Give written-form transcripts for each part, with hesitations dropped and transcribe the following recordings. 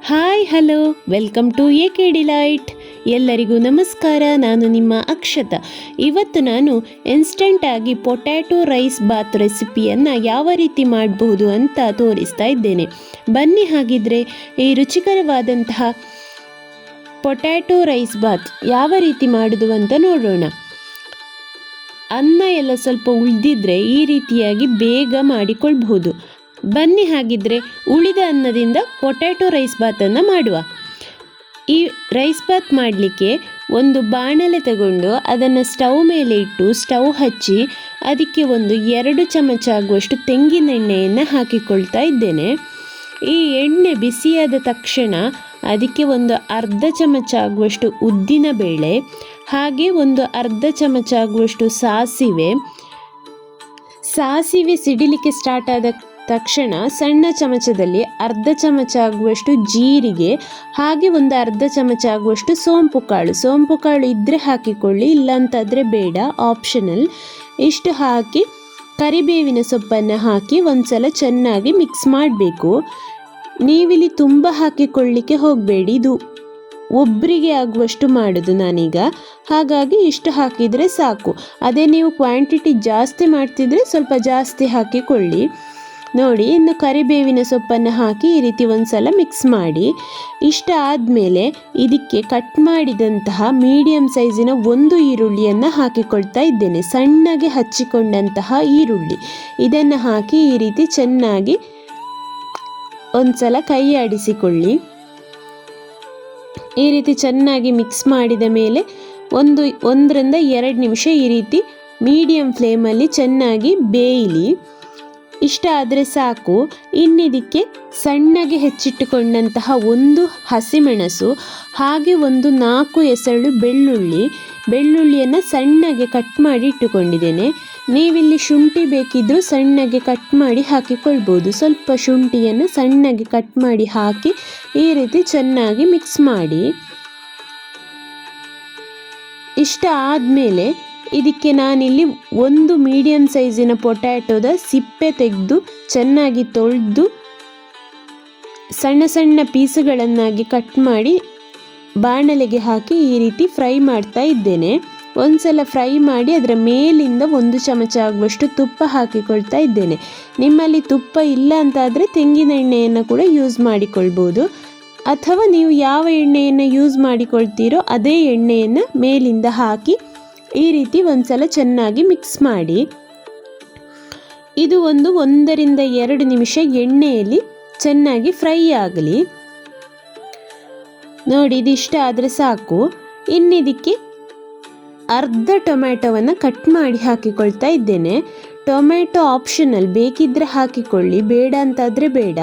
Hi hello welcome to AK Delight. ಎಲ್ಲರಿಗೂ ನಮಸ್ಕಾರ. ನಾನು ನಿಮ್ಮ ಅಕ್ಷತಾ. ಇವತ್ತು ನಾನು ಇನ್ಸ್ಟೆಂಟಾಗಿ ಪೊಟ್ಯಾಟೊ ರೈಸ್ ಬಾತ್ ರೆಸಿಪಿಯನ್ನು ಯಾವ ರೀತಿ ಮಾಡಬಹುದು ಅಂತ ತೋರಿಸ್ತಾ ಇದ್ದೇನೆ. ಬನ್ನಿ ಹಾಗಿದ್ರೆ ಈ ರುಚಿಕರವಾದಂತಹ ಪೊಟ್ಯಾಟೊ ರೈಸ್ ಬಾತ್ ಯಾವ ರೀತಿ ಮಾಡೋದು ಅಂತ ನೋಡೋಣ. ಅನ್ನ ಎಲ್ಲ ಸ್ವಲ್ಪ ಉಳಿದಿದ್ರೆ ಈ ರೀತಿಯಾಗಿ ಬೇಗ ಮಾಡಿಕೊಳ್ಬಹುದು. ಬನ್ನಿ ಹಾಗಿದ್ರೆ ಉಳಿದ ಅನ್ನದಿಂದ ಪೊಟ್ಯಾಟೊ ರೈಸ್ ಬಾತನ್ನು ಮಾಡುವ. ಈ ರೈಸ್ ಬಾತ್ ಮಾಡಲಿಕ್ಕೆ ಒಂದು ಬಾಣಲೆ ತಗೊಂಡು ಅದನ್ನು ಸ್ಟವ್ ಮೇಲೆ ಇಟ್ಟು ಸ್ಟವ್ ಹಚ್ಚಿ ಅದಕ್ಕೆ ಒಂದು 2 ಚಮಚ ಆಗುವಷ್ಟು ತೆಂಗಿನ ಎಣ್ಣೆಯನ್ನು ಹಾಕಿಕೊಳ್ತಾ ಇದ್ದೇನೆ. ಈ ಎಣ್ಣೆ ಬಿಸಿಯಾದ ತಕ್ಷಣ ಅದಕ್ಕೆ ಒಂದು ಅರ್ಧ ಚಮಚ ಆಗುವಷ್ಟು ಉದ್ದಿನ ಬೇಳೆ, ಹಾಗೆ ಒಂದು ಅರ್ಧ ಚಮಚ ಆಗುವಷ್ಟು ಸಾಸಿವೆ ಸಿಡಿಲಿಕ್ಕೆ ಸ್ಟಾರ್ಟ್ ಆದ ತಕ್ಷಣ ಸಣ್ಣ ಚಮಚದಲ್ಲಿ ಅರ್ಧ ಚಮಚ ಆಗುವಷ್ಟು ಜೀರಿಗೆ, ಹಾಗೆ ಒಂದು ಅರ್ಧ ಚಮಚ ಆಗುವಷ್ಟು ಸೋಂಪು ಕಾಳು ಇದ್ದರೆ ಹಾಕಿಕೊಳ್ಳಿ, ಇಲ್ಲಾಂತಾದರೆ ಬೇಡ, ಆಪ್ಷನಲ್. ಇಷ್ಟು ಹಾಕಿ ಕರಿಬೇವಿನ ಸೊಪ್ಪನ್ನು ಹಾಕಿ ಒಂದ್ಸಲ ಚೆನ್ನಾಗಿ ಮಿಕ್ಸ್ ಮಾಡಬೇಕು. ನೀವಿಲ್ಲಿ ತುಂಬ ಹಾಕಿಕೊಳ್ಳಿಕ್ಕೆ ಹೋಗಬೇಡಿ, ಇದು ಒಬ್ಬರಿಗೆ ಆಗುವಷ್ಟು ಮಾಡೋದು ನಾನೀಗ, ಹಾಗಾಗಿ ಇಷ್ಟು ಹಾಕಿದರೆ ಸಾಕು. ಅದೇ ನೀವು ಕ್ವಾಂಟಿಟಿ ಜಾಸ್ತಿ ಮಾಡ್ತಿದ್ರೆ ಸ್ವಲ್ಪ ಜಾಸ್ತಿ ಹಾಕಿಕೊಳ್ಳಿ. ನೋಡಿ, ಇನ್ನು ಕರಿಬೇವಿನ ಸೊಪ್ಪನ್ನು ಹಾಕಿ ಈ ರೀತಿ ಒಂದ್ಸಲ ಮಿಕ್ಸ್ ಮಾಡಿ. ಇಷ್ಟ ಆದಮೇಲೆ ಇದಕ್ಕೆ ಕಟ್ ಮಾಡಿದಂತಹ ಮೀಡಿಯಂ ಸೈಜಿನ ಒಂದು ಈರುಳ್ಳಿಯನ್ನು ಹಾಕಿಕೊಳ್ತಾ ಇದ್ದೇನೆ. ಸಣ್ಣಗೆ ಹಚ್ಚಿಕೊಂಡಂತಹ ಈರುಳ್ಳಿ ಇದನ್ನು ಹಾಕಿ ಈ ರೀತಿ ಚೆನ್ನಾಗಿ ಒಂದ್ಸಲ ಕೈ ಆಡಿಸಿಕೊಳ್ಳಿ. ಈ ರೀತಿ ಚೆನ್ನಾಗಿ ಮಿಕ್ಸ್ ಮಾಡಿದ ಮೇಲೆ 1 ರಿಂದ 2 ನಿಮಿಷ ಈ ರೀತಿ ಮೀಡಿಯಂ ಫ್ಲೇಮಲ್ಲಿ ಚೆನ್ನಾಗಿ ಬೇಯಲಿ. ಇಷ್ಟ ಆದರೆ ಸಾಕು. ಇನ್ನಿದಕ್ಕೆ ಸಣ್ಣಗೆ ಹೆಚ್ಚಿಟ್ಟುಕೊಂಡಂತಹ ಒಂದು ಹಸಿಮೆಣಸು, ಹಾಗೆ ಒಂದು 4 ಎಸಳು ಬೆಳ್ಳುಳ್ಳಿಯನ್ನು ಸಣ್ಣಗೆ ಕಟ್ ಮಾಡಿ ಇಟ್ಟುಕೊಂಡಿದ್ದೇನೆ. ನೀವಿಲ್ಲಿ ಶುಂಠಿ ಬೇಕಿದ್ದರೂ ಸಣ್ಣಗೆ ಕಟ್ ಮಾಡಿ ಹಾಕಿಕೊಳ್ಬೋದು. ಸ್ವಲ್ಪ ಶುಂಠಿಯನ್ನು ಸಣ್ಣಗೆ ಕಟ್ ಮಾಡಿ ಹಾಕಿ ಈ ರೀತಿ ಚೆನ್ನಾಗಿ ಮಿಕ್ಸ್ ಮಾಡಿ. ಇಷ್ಟ ಆದಮೇಲೆ ಇದಕ್ಕೆ ನಾನಿಲ್ಲಿ ಒಂದು ಮೀಡಿಯಂ ಸೈಜಿನ ಪೊಟ್ಯಾಟೊದ ಸಿಪ್ಪೆ ತೆಗೆದು ಚೆನ್ನಾಗಿ ತೊಳೆದು ಸಣ್ಣ ಸಣ್ಣ ಪೀಸುಗಳನ್ನಾಗಿ ಕಟ್ ಮಾಡಿ ಬಾಣಲೆಗೆ ಹಾಕಿ ಈ ರೀತಿ ಫ್ರೈ ಮಾಡ್ತಾ ಇದ್ದೇನೆ. ಒಂದ್ಸಲ ಫ್ರೈ ಮಾಡಿ ಅದರ ಮೇಲಿಂದ 1 ಚಮಚ ಆಗುವಷ್ಟು ತುಪ್ಪ ಹಾಕಿಕೊಳ್ತಾ ಇದ್ದೇನೆ. ನಿಮ್ಮಲ್ಲಿ ತುಪ್ಪ ಇಲ್ಲ ಅಂತಾದರೆ ತೆಂಗಿನ ಎಣ್ಣೆಯನ್ನು ಕೂಡ ಯೂಸ್ ಮಾಡಿಕೊಳ್ಬೋದು, ಅಥವಾ ನೀವು ಯಾವ ಎಣ್ಣೆಯನ್ನು ಯೂಸ್ ಮಾಡಿಕೊಳ್ತೀರೋ ಅದೇ ಎಣ್ಣೆಯನ್ನು ಮೇಲಿಂದ ಹಾಕಿ ಈ ರೀತಿ ಒಂದ್ಸಲ ಚೆನ್ನಾಗಿ ಮಿಕ್ಸ್ ಮಾಡಿ. ಇದು 1 ರಿಂದ 2 ನಿಮಿಷ ಎಣ್ಣೆಯಲ್ಲಿ ಚೆನ್ನಾಗಿ ಫ್ರೈ ಆಗಲಿ. ನೋಡಿ, ಇದಿಷ್ಟ ಆದರೆ ಸಾಕು. ಇನ್ನಿದಕ್ಕೆ ಅರ್ಧ ಟೊಮ್ಯಾಟೊವನ್ನು ಕಟ್ ಮಾಡಿ ಹಾಕಿಕೊಳ್ತಾ ಇದ್ದೇನೆ. ಟೊಮ್ಯಾಟೊ ಆಪ್ಷನಲ್, ಬೇಕಿದ್ದರೆ ಹಾಕಿಕೊಳ್ಳಿ, ಬೇಡ ಅಂತಾದರೆ ಬೇಡ.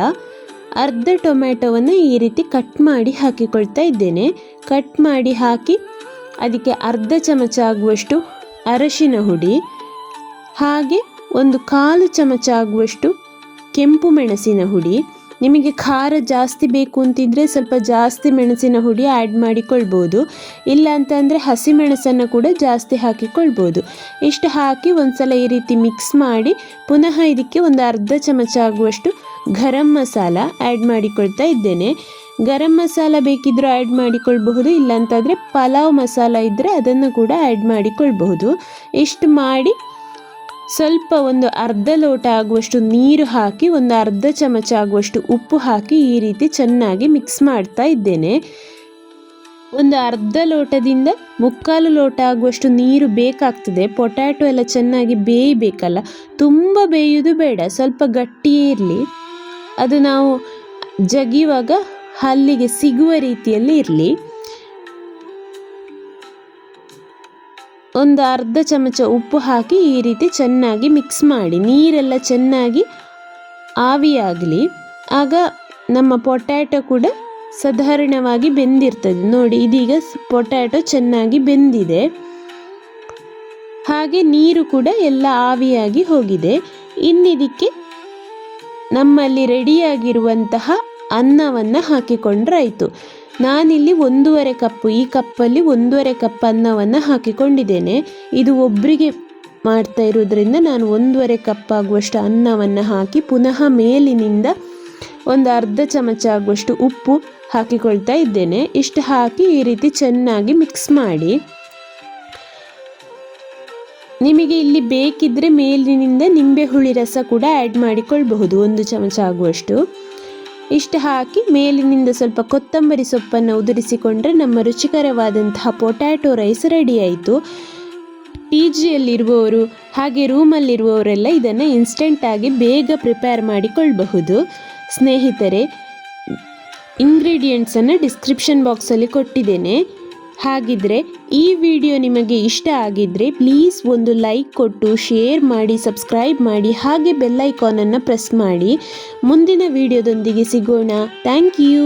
ಅರ್ಧ ಟೊಮ್ಯಾಟೊವನ್ನು ಈ ರೀತಿ ಕಟ್ ಮಾಡಿ ಹಾಕಿಕೊಳ್ತಾ ಇದ್ದೇನೆ. ಕಟ್ ಮಾಡಿ ಹಾಕಿ ಅದಕ್ಕೆ ಅರ್ಧ ಚಮಚ ಆಗುವಷ್ಟು ಅರಶಿನ ಹುಡಿ, ಹಾಗೆ 1/4 ಚಮಚ ಆಗುವಷ್ಟು ಕೆಂಪು ಮೆಣಸಿನ ಹುಡಿ. ನಿಮಗೆ ಖಾರ ಜಾಸ್ತಿ ಬೇಕು ಅಂತಿದ್ರೆ ಸ್ವಲ್ಪ ಜಾಸ್ತಿ ಮೆಣಸಿನ ಹುಡಿ ಆ್ಯಡ್ ಮಾಡಿಕೊಳ್ಬೋದು, ಇಲ್ಲ ಅಂತಂದರೆ ಹಸಿಮೆಣಸನ್ನು ಕೂಡ ಜಾಸ್ತಿ ಹಾಕಿಕೊಳ್ಬೋದು. ಇಷ್ಟು ಹಾಕಿ ಒಂದ್ಸಲ ಈ ರೀತಿ ಮಿಕ್ಸ್ ಮಾಡಿ ಪುನಃ ಇದಕ್ಕೆ ಒಂದು ಅರ್ಧ ಚಮಚ ಆಗುವಷ್ಟು ಗರಂ ಮಸಾಲ ಆ್ಯಡ್ ಮಾಡಿಕೊಳ್ತಾ ಇದ್ದೇನೆ. ಗರಂ ಮಸಾಲ ಬೇಕಿದ್ದರೂ ಆ್ಯಡ್ ಮಾಡಿಕೊಳ್ಬಹುದು, ಇಲ್ಲಾಂತಾದರೆ ಪಲಾವ್ ಮಸಾಲ ಇದ್ದರೆ ಅದನ್ನು ಕೂಡ ಆ್ಯಡ್ ಮಾಡಿಕೊಳ್ಬಹುದು. ಇಷ್ಟು ಮಾಡಿ ಸ್ವಲ್ಪ ಒಂದು ಅರ್ಧ ಲೋಟ ಆಗುವಷ್ಟು ನೀರು ಹಾಕಿ ಒಂದು ಅರ್ಧ ಚಮಚ ಆಗುವಷ್ಟು ಉಪ್ಪು ಹಾಕಿ ಈ ರೀತಿ ಚೆನ್ನಾಗಿ ಮಿಕ್ಸ್ ಮಾಡ್ತಾ ಇದ್ದೇನೆ. ಒಂದು ಅರ್ಧ ಲೋಟದಿಂದ 3/4 ಲೋಟ ಆಗುವಷ್ಟು ನೀರು ಬೇಕಾಗ್ತದೆ. ಪೊಟ್ಯಾಟೊ ಎಲ್ಲ ಚೆನ್ನಾಗಿ ಬೇಯಬೇಕಲ್ಲ, ತುಂಬ ಬೇಯುವುದು ಬೇಡ, ಸ್ವಲ್ಪ ಗಟ್ಟಿಯೇ ಇರಲಿ. ಅದು ನಾವು ಜಗಿಯುವಾಗ ಹಲ್ಲಿಗೆ ಸಿಗುವ ರೀತಿಯಲ್ಲಿ ಇರಲಿ. ಒಂದು ಅರ್ಧ ಚಮಚ ಉಪ್ಪು ಹಾಕಿ ಈ ರೀತಿ ಚೆನ್ನಾಗಿ ಮಿಕ್ಸ್ ಮಾಡಿ. ನೀರೆಲ್ಲ ಚೆನ್ನಾಗಿ ಆವಿಯಾಗಲಿ, ಆಗ ನಮ್ಮ ಪೊಟ್ಯಾಟೊ ಕೂಡ ಸಾಧಾರಣವಾಗಿ ಬೆಂದಿರ್ತದೆ. ನೋಡಿ, ಇದೀಗ ಪೊಟ್ಯಾಟೊ ಚೆನ್ನಾಗಿ ಬೆಂದಿದೆ, ಹಾಗೆ ನೀರು ಕೂಡ ಎಲ್ಲ ಆವಿಯಾಗಿ ಹೋಗಿದೆ. ಇನ್ನಿದಕ್ಕೆ ನಮ್ಮಲ್ಲಿ ರೆಡಿಯಾಗಿರುವಂತಹ ಅನ್ನವನ್ನು ಹಾಕಿಕೊಂಡ್ರಾಯಿತು. ನಾನಿಲ್ಲಿ 1.5 ಕಪ್ಪು, ಈ ಕಪ್ಪಲ್ಲಿ 1.5 ಕಪ್ ಅನ್ನವನ್ನು ಹಾಕಿಕೊಂಡಿದ್ದೇನೆ. ಇದು ಒಬ್ಬರಿಗೆ ಮಾಡ್ತಾ ಇರೋದ್ರಿಂದ ನಾನು 1.5 ಕಪ್ ಆಗುವಷ್ಟು ಅನ್ನವನ್ನು ಹಾಕಿ ಪುನಃ ಮೇಲಿನಿಂದ ಒಂದು ಅರ್ಧ ಚಮಚ ಆಗುವಷ್ಟು ಉಪ್ಪು ಹಾಕಿಕೊಳ್ತಾ ಇದ್ದೇನೆ. ಇಷ್ಟು ಹಾಕಿ ಈ ರೀತಿ ಚೆನ್ನಾಗಿ ಮಿಕ್ಸ್ ಮಾಡಿ. ನಿಮಗೆ ಇಲ್ಲಿ ಬೇಕಿದ್ದರೆ ಮೇಲಿನಿಂದ ನಿಂಬೆ ಹುಳಿ ರಸ ಕೂಡ ಆ್ಯಡ್ ಮಾಡಿಕೊಳ್ಬಹುದು, 1 ಚಮಚ ಆಗುವಷ್ಟು. ಇಷ್ಟು ಹಾಕಿ ಮೇಲಿನಿಂದ ಸ್ವಲ್ಪ ಕೊತ್ತಂಬರಿ ಸೊಪ್ಪನ್ನು ಉದುರಿಸಿಕೊಂಡ್ರೆ ನಮ್ಮ ರುಚಿಕರವಾದಂತಹ ಪೊಟ್ಯಾಟೊ ರೈಸ್ ರೆಡಿ ಆಯಿತು. PGಯಲ್ಲಿರುವವರು ಹಾಗೆ ರೂಮಲ್ಲಿರುವವರೆಲ್ಲ ಇದನ್ನು ಇನ್ಸ್ಟೆಂಟಾಗಿ ಬೇಗ ಪ್ರಿಪೇರ್ ಮಾಡಿಕೊಳ್ಳಬಹುದು. ಸ್ನೇಹಿತರೆ, ಇಂಗ್ರೀಡಿಯೆಂಟ್ಸನ್ನು ಡಿಸ್ಕ್ರಿಪ್ಷನ್ ಬಾಕ್ಸಲ್ಲಿ ಕೊಟ್ಟಿದ್ದೇನೆ. ಹಾಗಿದ್ರೆ ಈ ವಿಡಿಯೋ ನಿಮಗೆ ಇಷ್ಟ ಆಗಿದ್ದರೆ ಪ್ಲೀಸ್ ಒಂದು ಲೈಕ್ ಕೊಟ್ಟು ಶೇರ್ ಮಾಡಿ, ಸಬ್ಸ್ಕ್ರೈಬ್ ಮಾಡಿ, ಹಾಗೆ ಬೆಲ್ ಐಕಾನನ್ನು ಪ್ರೆಸ್ ಮಾಡಿ. ಮುಂದಿನ ವಿಡಿಯೋದೊಂದಿಗೆ ಸಿಗೋಣ. Thank you.